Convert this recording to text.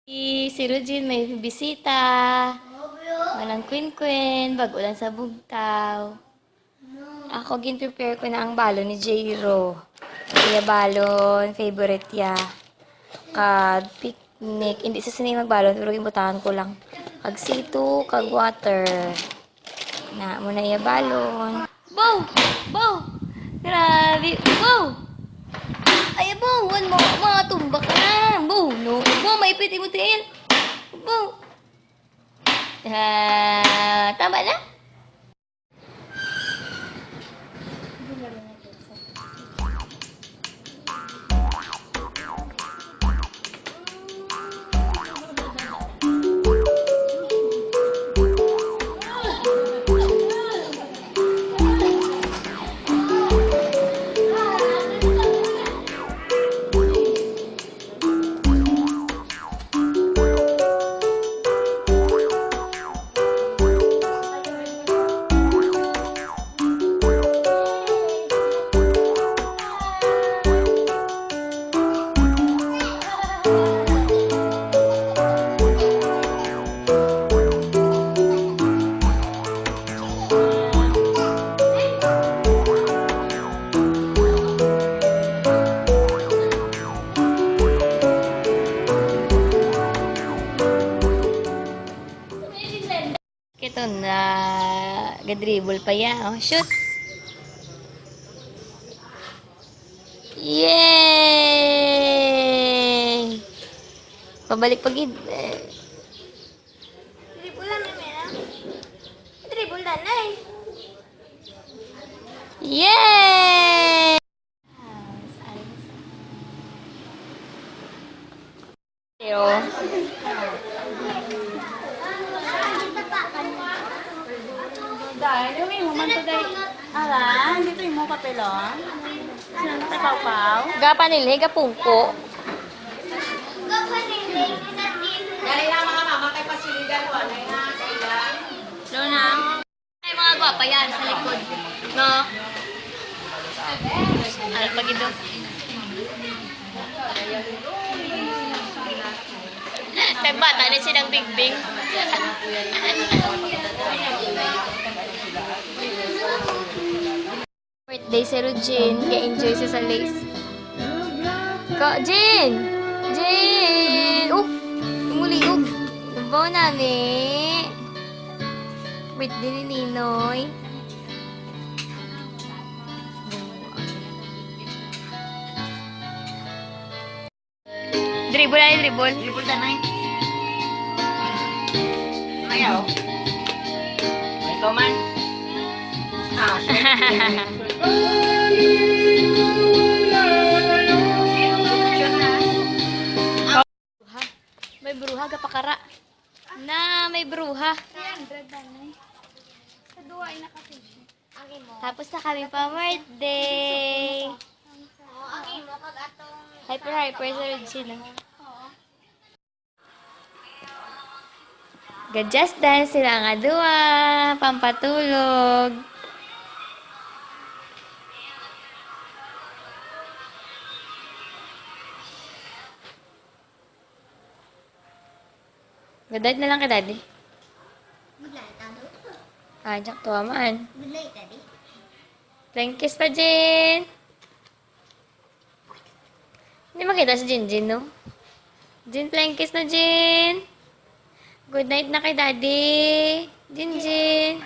Si Rujin may bisita. Walang queen-queen, bago lang sa bugtaw. Ako gin-prepare ko na ang balon ni Jairo. Kaya balon, favorite ya. Kag picnic. Hindi sa sanay magbalon, pero gibutahan ko lang. Kag situ, kag water. Na, muna iya balon. Bow! Bow! Grabe! Bow! Ay, bow! Wan mo, matumba ka na! Bow! No! Bow! Maipit mo tiil! Bow! Tama na? Ito na, gadribble pa yan. Oh, shoot! Yay! Pabalik pagid. Dribble lang na meron. Dribble na na eh. Yay! Pero, Dahil, yung mo man to dahil. Alan, dito yung mo papelon. Sino na paw-paw? gapa nila, gapungko. Dali na mga mama kay pasiligan ko. Dali na, kailan. Luna. Ay, mga gwapa yan sa likod. No? Ano pag ito? Nagbata na silang bigbing. Birthday si Rujin. Kaya-enjoy siya sa lace. Jin! Jin! Umuliog. Nabaw namin. Birthday ni Ninoy. Dribble na dribble. Dribble na nai. Ayaw. Ikaw man. May bruha gapakara. Na may bruha. 300 na na eh. Sa duwa ay nakafish. Ang imo. Tapos na kami pa birthday. Ang imo kag atong Hyper sa Regina. Ga-just dance sila nga duwa. Pampatulog. Gadad na lang kay daddy. Budlay tado. Ah, jak tuwa man. Budlay tadi. Flying kiss pa, Jin. Hindi makita si Jin, no? Jin, flying kiss na, Jin. Good night na kay daddy. Jin.